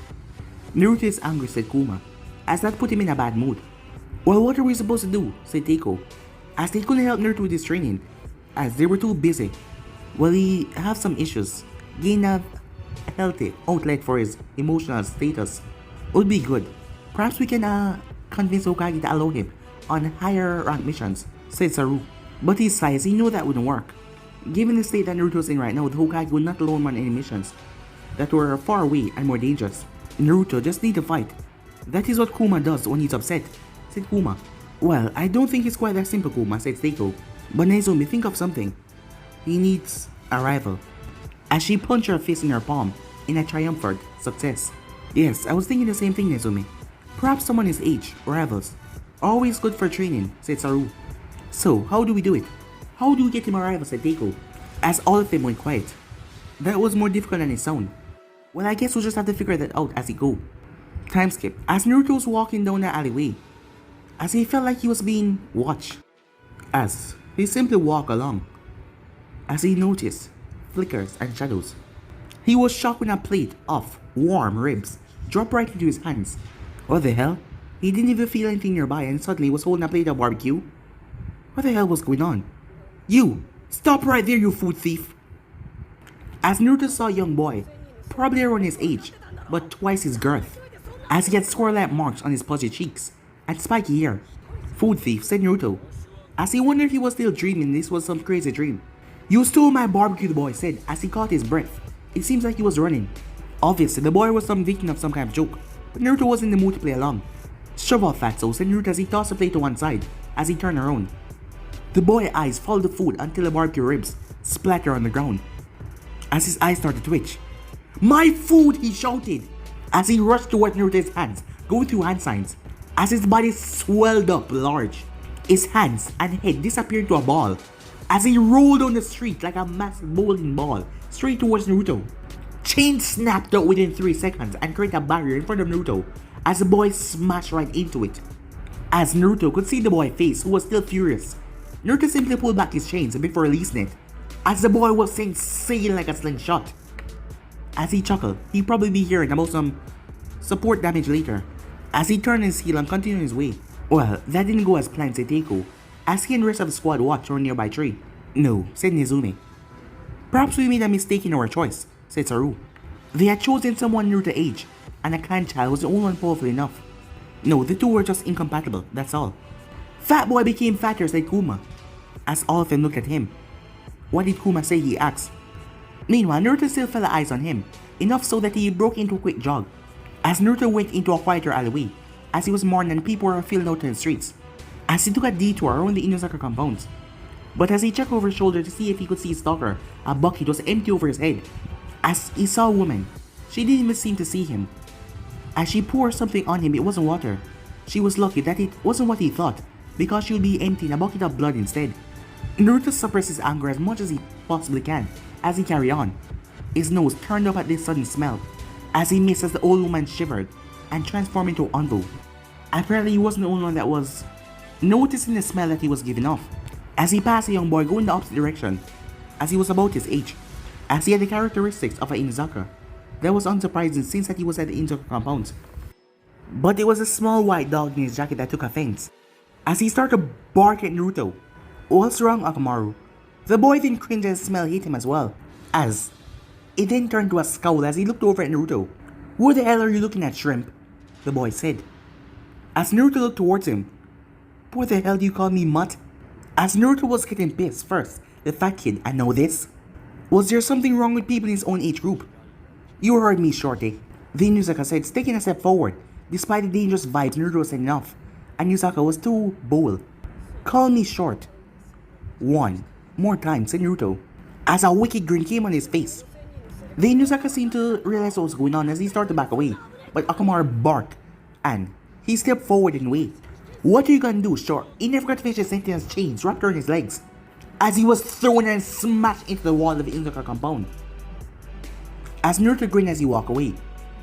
"Naruto is angry," said Kuma, as that put him in a bad mood. "Well, what are we supposed to do?" said Teiko, as they couldn't help Naruto with his training, as they were too busy. "Well, he have some issues. Gain a healthy outlet for his emotional status would be good. Perhaps we can convince Hokage to allow him on higher rank missions," said Saru. But he sighs, he knew that wouldn't work. Given the state that Naruto's in right now, the Hokage would not allow him on any missions that were far away and more dangerous. Naruto just need to fight. "That is what Kuma does when he's upset," said Kuma. "Well, I don't think it's quite that simple, Kuma," said Seiko. "But Nezumi, think of something. He needs a rival." As she punched her fist in her palm in a triumphant success. "Yes, I was thinking the same thing, Nezumi. Perhaps someone his age, rivals. Always good for training," said Saru. "So, how do we do it? How do we get him a rival?" said Teiko, as all of them went quiet. That was more difficult than it sounded. "Well, I guess we'll just have to figure that out as we go." Time skip. As Naruto was walking down the alleyway, as he felt like he was being watched, as he simply walked along, as he noticed flickers and shadows. He was shocked when a plate of warm ribs dropped right into his hands. What the hell? He didn't even feel anything nearby and suddenly was holding a plate of barbecue. What the hell was going on? "You! Stop right there, you food thief!" As Naruto saw a young boy, probably around his age, but twice his girth, as he had square-like marks on his pudgy cheeks and spiky hair. "Food thief," said Naruto, as he wondered if he was still dreaming this was some crazy dream. "You stole my barbecue," the boy said as he caught his breath. It seems like he was running. Obviously, the boy was some victim of some kind of joke, but Naruto was in the mood to play along. "Shove off, fatso," said Naruto as he tossed the plate to one side as he turned around. The boy's eyes followed the food until the barbecue ribs splattered on the ground. As his eyes started to twitch. "My food!" he shouted as he rushed toward Naruto's hands, going through hand signs. As his body swelled up large, his hands and head disappeared into a ball as he rolled down the street like a massive bowling ball straight towards Naruto. Chain snapped out within 3 seconds and created a barrier in front of Naruto as the boy smashed right into it. As Naruto could see the boy's face, who was still furious, Naruto simply pulled back his chains before releasing it, as the boy was sailing like a slingshot. As he chuckled, he'd probably be hearing about some support damage later, as he turned his heel and continued his way. Well, that didn't go as planned, said Teiko, as he and the rest of the squad watched on a nearby tree. "No," said Nezumi. "Perhaps we made a mistake in our choice," said Saru. They had chosen someone near to age, and a clan child was the only one powerful enough. No, the two were just incompatible, that's all. "Fat boy became fatter," said Kuma, as all of them looked at him. "What did Kuma say?" he asked. Meanwhile, Naruto still fell eyes on him, enough so that he broke into a quick jog, as Naruto went into a quieter alleyway, as he was morning and people were filling out in the streets, as he took a detour around the Inuzaka compounds. But as he checked over his shoulder to see if he could see his stalker, a bucket was empty over his head. As he saw a woman, she didn't even seem to see him. As she poured something on him, it wasn't water. She was lucky that it wasn't what he thought, because she would be emptying a bucket of blood instead. Naruto suppressed his anger as much as he possibly can as he carried on. His nose turned up at this sudden smell, as he missed as the old woman shivered and transformed into Anbu. Apparently he wasn't the only one that was noticing the smell that he was giving off, as he passed a young boy going the opposite direction, as he was about his age, as he had the characteristics of an Inuzaka. That was unsurprising since that he was at the Inuzaka compound. But it was a small white dog in his jacket that took offense, as he started to bark at Naruto. "What's wrong, Akamaru?" The boy then cringed as the smell hit him as well, as it then turned to a scowl as he looked over at Naruto. "Who the hell are you looking at, shrimp?" the boy said. As Naruto looked towards him, "What the hell do you call me, mutt?" As Naruto was getting pissed first, the fat kid, "I know this. Was there something wrong with people in his own age group?" You heard me, Shorty. Then Yuzaka said, taking a step forward, despite the dangerous vibes Naruto was setting off, and Yuzaka was too bold. Call me short. One more time, said Naruto, as a wicked grin came on his face. Then Yuzaka seemed to realize what was going on as he started to back away, but Akamaru barked, and he stepped forward and waved. What are you gonna do, short? He never got to finish his sentence, chains wrapped around his legs, as he was thrown and smashed into the wall of the Inzoka compound. As Naruto grinned as he walked away,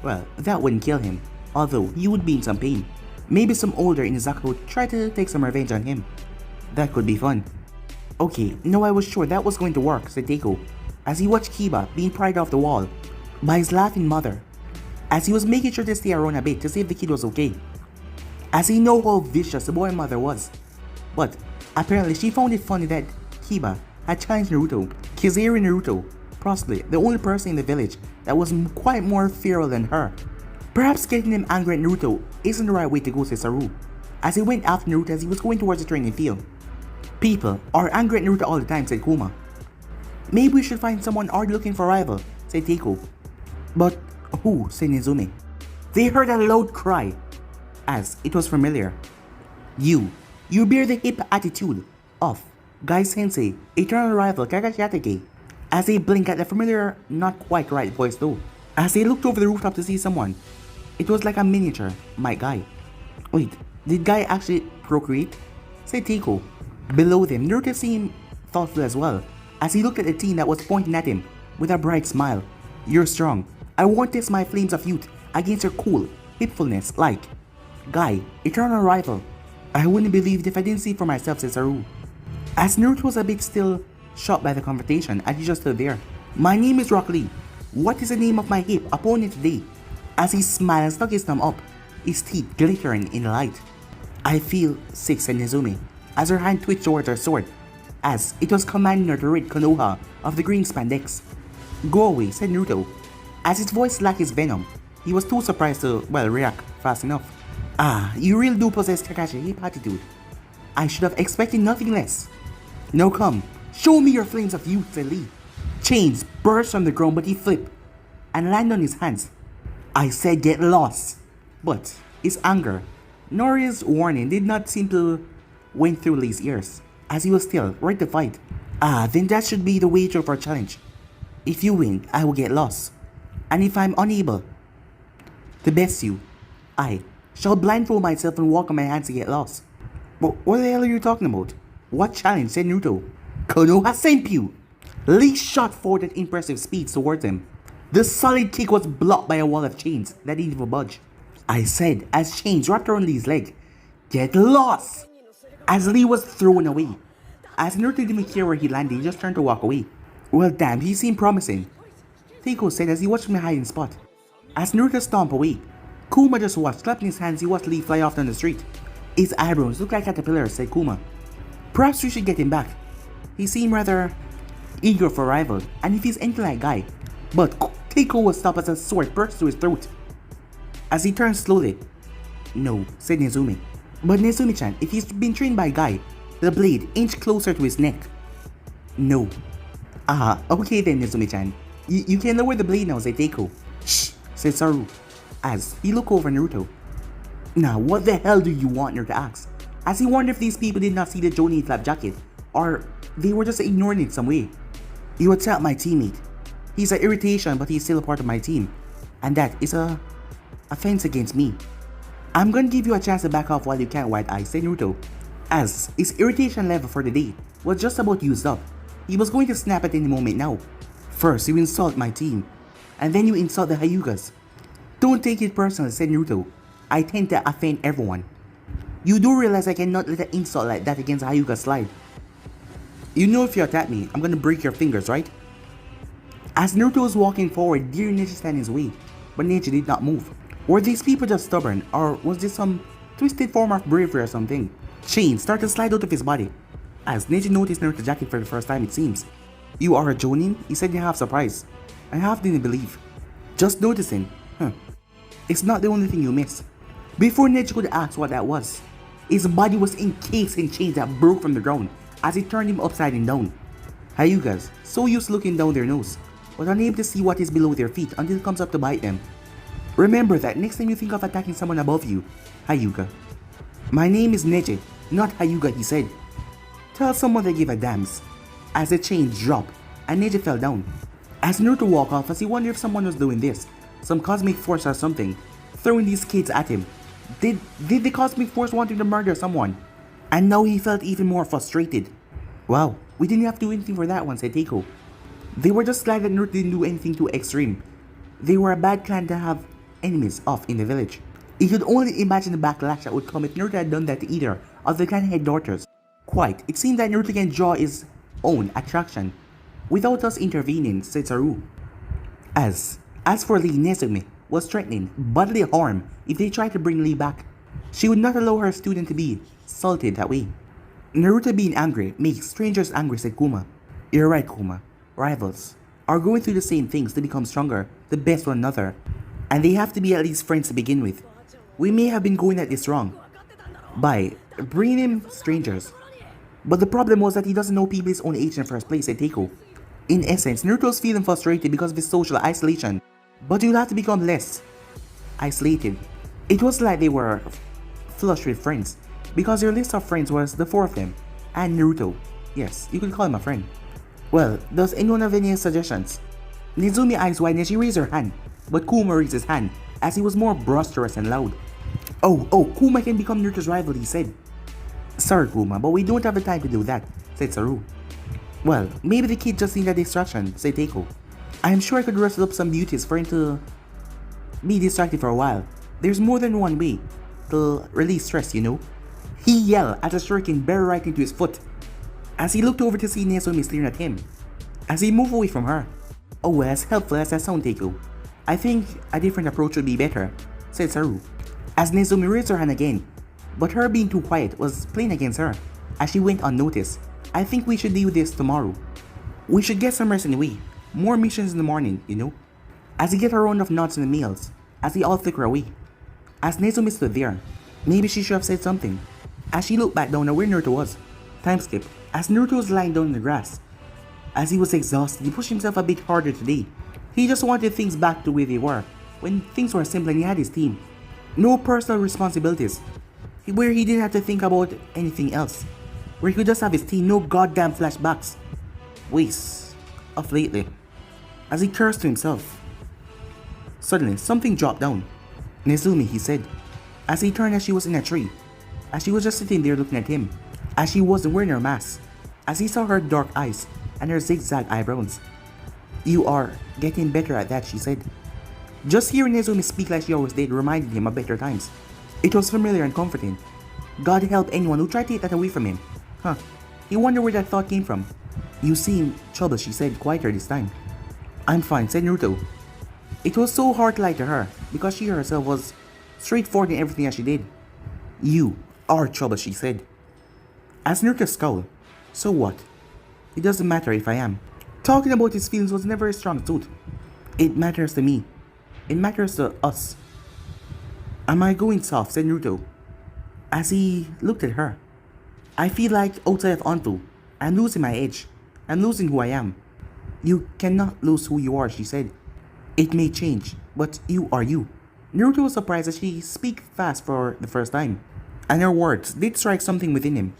well, that wouldn't kill him, although he would be in some pain. Maybe some older Inazaka would try to take some revenge on him. That could be fun. Okay, no, I was sure that was going to work, said Deiko, as he watched Kiba being pried off the wall by his laughing mother, as he was making sure to stay around a bit to see if the kid was okay, as he knew how vicious the boy mother was. But apparently she found it funny that Kiba had challenged Naruto, Kizeri Naruto, possibly the only person in the village that was quite more feral than her. Perhaps getting him angry at Naruto isn't the right way to go, said Saru, as he went after Naruto as he was going towards the training field. People are angry at Naruto all the time, said Kuma. Maybe we should find someone already looking for a rival, said Teiko. But who, said Nezumi. They heard a loud cry, as it was familiar. You bear the hip attitude of Gai Sensei, eternal rival Kakashi Hatake, as they blinked at the familiar, not quite right voice though. As they looked over the rooftop to see someone, it was like a miniature, my Guy. Wait, did Guy actually procreate? Said Teiko. Below them, Naruto seemed thoughtful as well, as he looked at the teen that was pointing at him with a bright smile. You're strong. I won't test my flames of youth against your cool hipfulness like Guy, eternal rival. I wouldn't believe it if I didn't see it for myself, said Saru. As Naruto was a bit still shocked by the confrontation as he just stood there. My name is Rock Lee. What is the name of my hip opponent today? As he smiled and stuck his thumb up, his teeth glittering in the light. I feel sick, said Nezumi, as her hand twitched towards her sword, as it was commanding her to rid Konoha of the green spandex. Go away, said Naruto. As his voice lacked his venom, he was too surprised to, react fast enough. Ah, you really do possess Kakashi hip attitude. I should have expected nothing less. Now come, show me your flames of youth, said Lee. Chains burst from the ground, but he flipped and landed on his hands. I said get lost. But his anger, nor his warning did not seem to went through Lee's ears, as he was still ready to fight. Ah, then that should be the wager for a challenge. If you win, I will get lost. And if I'm unable to best you, I shall blindfold myself and walk on my hands to get lost. But what the hell are you talking about? What challenge, said Naruto. Konoha Senpyu! Lee shot forward at impressive speed towards him. The solid kick was blocked by a wall of chains that didn't even budge. I said, as chains wrapped around Lee's leg, get lost! As Lee was thrown away. As Naruto didn't care where he landed, he just turned to walk away. Well damn, he seemed promising, Teiko said as he watched from the hiding spot. As Naruto stomped away, Kuma just watched, clapping his hands. He watched Lee fly off down the street. His eyebrows looked like caterpillars, said Kuma. Perhaps we should get him back. He seemed rather eager for a rival, and if he's anything like Guy. But Teiko was stopped as a sword burst through his throat. As he turned slowly. No, said Nezumi. But Nezumi-chan, if he's been trained by Guy, the blade inched closer to his neck. No. Ah, okay then, Nezumi-chan. You can lower the blade now, said Teiko. Shh, said Saru, as he looked over Naruto. Now, what the hell do you want, Naruto asked, as he wondered if these people did not see the Jonin flap jacket, or they were just ignoring it in some way. You attacked my teammate. He's an irritation, but he's still a part of my team, and that is a offense against me. I'm gonna give you a chance to back off while you can, White Eye, said Naruto, as his irritation level for the day was just about used up. He was going to snap at any moment now. First, you insult my team, and then you insult the Hyugas. Don't take it personally, said Naruto. I tend to offend everyone. You do realize I cannot let an insult like that against Hyuga slide. You know if you attack me, I'm gonna break your fingers, right? As Naruto was walking forward, dear Neji stand in his way, but Neji did not move. Were these people just stubborn, or was this some twisted form of bravery or something? Chains started to slide out of his body, as Neji noticed Naruto's jacket for the first time, it seems. You are a Jonin? He said in half surprise. I half didn't believe. Just noticing. It's not the only thing you miss. Before Neji could ask what that was, his body was encased in chains that broke from the ground as it turned him upside down. Hyugas, so used to looking down their nose, but unable to see what is below their feet until it comes up to bite them. Remember that next time you think of attacking someone above you, Hyuga. My name is Neji, not Hyuga, he said. Tell someone they give a damns. As the chain dropped, and Neji fell down. As Naruto walked off, as he wondered if someone was doing this, some cosmic force or something, throwing these kids at him. Did the cosmic force want him to murder someone? And now he felt even more frustrated. Wow, we didn't have to do anything for that one, said Teiko. They were just glad that Naruto didn't do anything too extreme. They were a bad clan to have enemies off in the village. He could only imagine the backlash that would come if Naruto had done that to either of the clan head daughters. Quite, it seemed that Naruto can draw his own attraction without us intervening, said Saru. As for Lee, Nezumi was threatening bodily harm if they tried to bring Lee back. She would not allow her student to be salted that way. Naruto being angry makes strangers angry, said Kuma. You're right, Kuma. Rivals are going through the same things to become stronger, the best one another, and they have to be at least friends to begin with. We may have been going at this wrong by bringing him strangers, but the problem was that he doesn't know people his own age in the first place, said Teiko. In essence, Naruto's feeling frustrated because of his social isolation, but you'll have to become less isolated. It was like they were flush with friends, because their list of friends was the four of them, and Naruto. Yes, you could call him a friend. Well, does anyone have any suggestions? Nezumi eyes wide and she raised her hand, but Kuma raised his hand as he was more boisterous and loud. Oh, Kuma can become Naruto's rival, he said. Sorry, Kuma, but we don't have the time to do that, said Saru. Well, maybe the kid just needed a distraction, said Teiko. I am sure I could rustle up some beauties for him to be distracted for a while. There's more than one way to release stress, you know. He yelled as a shuriken buried right into his foot, as he looked over to see Nezumi staring at him, as he moved away from her. Oh, as helpful as that sounds, Teiko, I think a different approach would be better, said Saru, as Nezumi raised her hand again, but her being too quiet was playing against her, as she went unnoticed. I think we should do this tomorrow. We should get some rest anyway. More missions in the morning, you know. As he get a round of nods in the meals, as they all flicker away. As Nezumi stood there, maybe she should have said something. As she looked back down at where Naruto was. Time skip. As Naruto was lying down in the grass. As he was exhausted, he pushed himself a bit harder today. He just wanted things back to where they were, when things were simple and he had his team. No personal responsibilities. Where he didn't have to think about anything else. Where he could just have his team, no goddamn flashbacks. Waste of lately. As he cursed to himself. Suddenly, something dropped down. Nezumi, he said, as he turned as she was in a tree. As she was just sitting there looking at him. As she wasn't wearing her mask. As he saw her dark eyes and her zigzag eyebrows. You are getting better at that, she said. Just hearing Nezumi speak like she always did reminded him of better times. It was familiar and comforting. God help anyone who tried to take that away from him. Huh. He wondered where that thought came from. You seem troubled, she said, quieter this time. I'm fine, said Naruto. It was so hard to lie to her, because she herself was straightforward in everything that she did. You are troubled, she said. As Naruto scowled, so what? It doesn't matter if I am. Talking about his feelings was never a strong suit. It matters to me. It matters to us. Am I going soft, said Naruto, as he looked at her. I feel like outside of Anpu, I'm losing my edge. I'm losing who I am. You cannot lose who you are, she said. It may change, but you are you. Naruto was surprised as she spoke fast for the first time, and her words did strike something within him.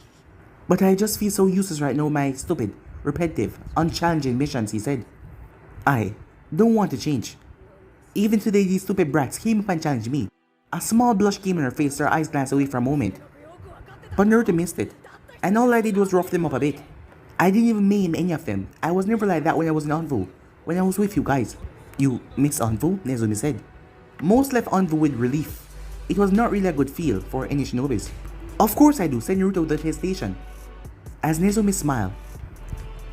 But I just feel so useless right now, my stupid, repetitive, unchallenging missions, he said. I don't want to change. Even today, these stupid brats came up and challenged me. A small blush came on her face, her eyes glanced away for a moment. But Naruto missed it, and all I did was rough them up a bit. I didn't even maim any of them. I was never like that when I was in Anvu, when I was with you guys. You miss Anvu? Nezumi said. Most left Anvu with relief. It was not really a good feel for any shinobis. Of course I do, said Naruto without hesitation. As Nezumi smiled.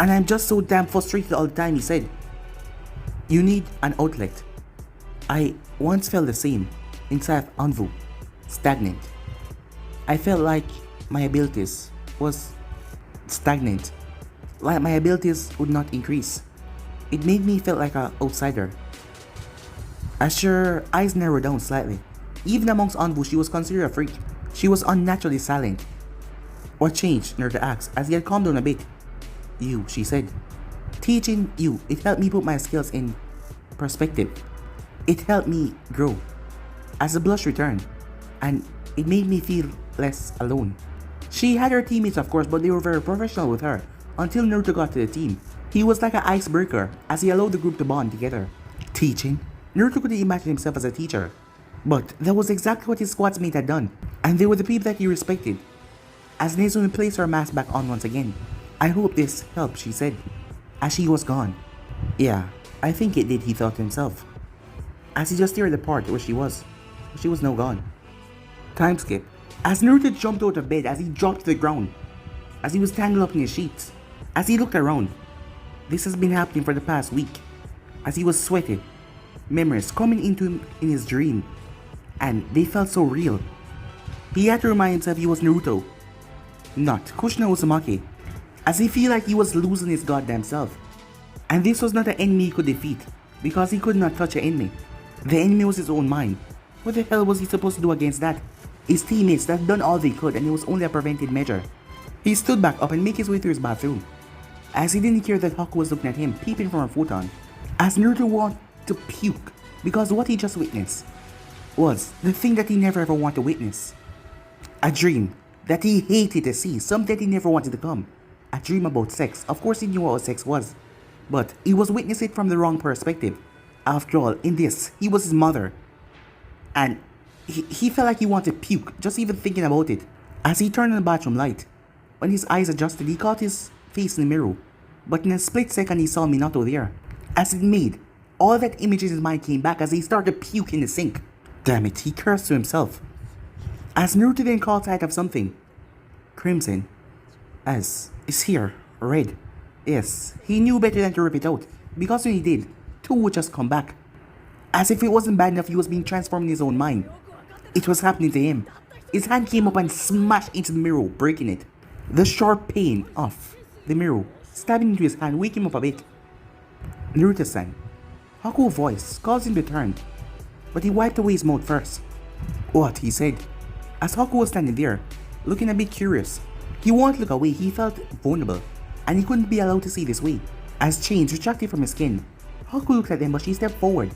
And I'm just so damn frustrated all the time, he said. You need an outlet. I once felt the same inside Anvu. Stagnant. I felt like my abilities was stagnant. Like my abilities would not increase. It made me feel like an outsider. As her eyes narrowed down slightly. Even amongst Anvu, she was considered a freak. She was unnaturally silent. What changed? Naruto asked, as he had calmed down a bit. You, she said. Teaching you, it helped me put my skills in perspective. It helped me grow. As the blush returned, and it made me feel less alone. She had her teammates of course, but they were very professional with her until Naruto got to the team. He was like an icebreaker as he allowed the group to bond together. Teaching? Naruto couldn't imagine himself as a teacher. But that was exactly what his squad's mate had done, and they were the people that he respected. As Nezumi placed her mask back on once again, I hope this helped, she said, as she was gone. Yeah, I think it did, he thought to himself, as he just stared at the part where she was now gone. Time skip. As Naruto jumped out of bed, as he dropped to the ground, as he was tangled up in his sheets, as he looked around. This has been happening for the past week, as he was sweating, memories coming into him in his dream, and they felt so real. He had to remind himself he was Naruto, not Kushina Uzumaki, as he felt like he was losing his goddamn self. And this was not an enemy he could defeat, because he could not touch an enemy. The enemy was his own mind. What the hell was he supposed to do against that? His teammates that had done all they could, and it was only a preventive measure. He stood back up and made his way through his bathroom, as he didn't care that Haku was looking at him, peeping from her futon, as Naruto wanted to puke, because what he just witnessed was the thing that he never ever wanted to witness. A dream that he hated to see, something that he never wanted to come. A dream about sex. Of course he knew what sex was, but he was witnessing it from the wrong perspective. After all, in this, he was his mother, and he felt like he wanted to puke, just even thinking about it. As he turned on the bathroom light, when his eyes adjusted, he caught his face in the mirror, but in a split second he saw Minato there. As it made, all that image in his mind came back as he started to puke in the sink. Damn it, he cursed to himself. As Naruto then caught sight of something. Crimson. As is here, red. Yes, he knew better than to rip it out, because when he did, two would just come back. As if it wasn't bad enough, he was being transformed in his own mind. It was happening to him. His hand came up and smashed into the mirror, breaking it. The sharp pain of the mirror stabbing into his hand wake him up a bit. Naruto-san. Haku's voice caused him to turn, but he wiped away his mouth first. What? He said, as Haku was standing there, looking a bit curious. He wanted to look away, he felt vulnerable, and he couldn't be allowed to see this way. As chains retracted from his skin, Haku looked at them, but she stepped forward.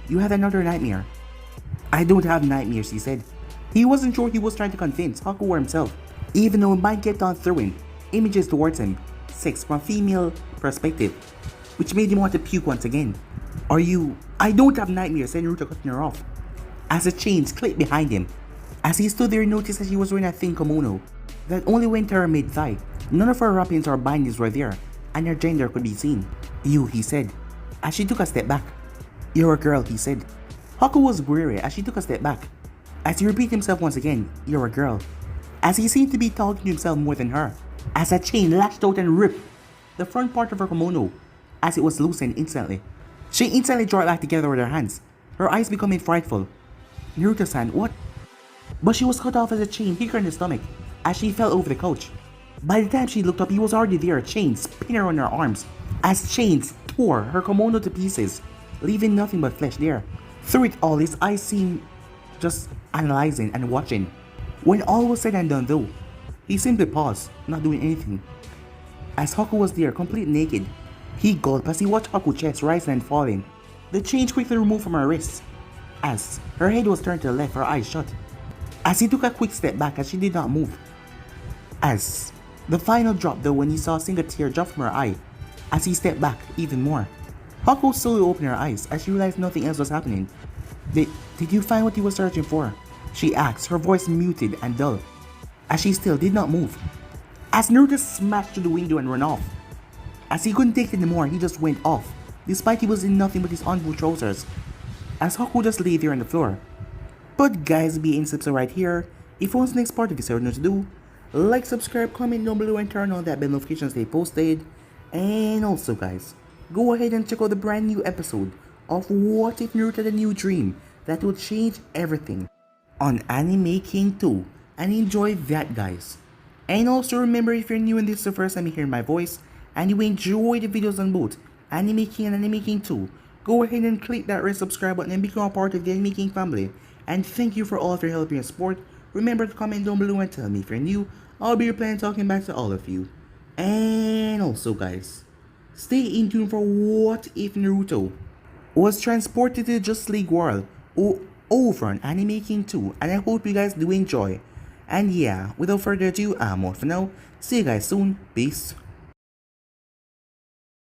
You had another nightmare. I don't have nightmares, he said. He wasn't sure he was trying to convince Haku or himself, even though his mind kept on throwing images towards him, sex from a female perspective, which made him want to puke once again. I don't have nightmares, said Naruto, cutting her off, as the chains clicked behind him. As he stood there, he noticed that she was wearing a thin kimono that only went to her mid-thigh. None of her wrappings or bindings were there, and her gender could be seen. You, he said, as she took a step back. You're a girl, he said. Haku was weary as she took a step back. As he repeated himself once again, you're a girl, as he seemed to be talking to himself more than her. As a chain lashed out and ripped the front part of her kimono, as it was loosened instantly. She instantly drew it back together with her hands, her eyes becoming frightful. Naruto-san, what? But she was cut off as a chain hit her in the stomach, as she fell over the couch. By the time she looked up, he was already there, chains pinning her on her arms, as chains tore her kimono to pieces, leaving nothing but flesh there. Through it all, his eyes seemed just analyzing and watching. When all was said and done though, he simply paused, not doing anything. As Haku was there, completely naked, he gulped as he watched Haku's chest rising and falling. The chain quickly removed from her wrists. As her head was turned to the left, her eyes shut. As he took a quick step back as she did not move. As the final drop though, when he saw a single tear drop from her eye, as he stepped back even more. Haku slowly opened her eyes as she realized nothing else was happening. Did you find what you were searching for? She asked, her voice muted and dull, as she still did not move. As Naruto smashed through the window and ran off. As he couldn't take it anymore, he just went off, despite he was in nothing but his on-full trousers. As Haku just lay there on the floor. But guys, be in subscribe right here. If you want the next part of this, what to do, like, subscribe, comment down below, and turn on that bell notifications they posted. And also guys, go ahead and check out the brand new episode of What If Naruto Had a New Dream that will change everything on Anime King 2, and enjoy that guys. And also remember, if you're new and this is the first time you hear my voice and you enjoy the videos on both Anime King and Anime King 2, go ahead and click that red subscribe button and become a part of the Anime King family. And thank you for all of your help and support. Remember to comment down below and tell me if you're new. I'll be replying and talking back to all of you. And also guys, Stay in tune for What If Naruto was transported to the Just League world over on Anime King 2, and I hope you guys do enjoy. And yeah, without further ado, I'm out for now. See you guys soon. Peace.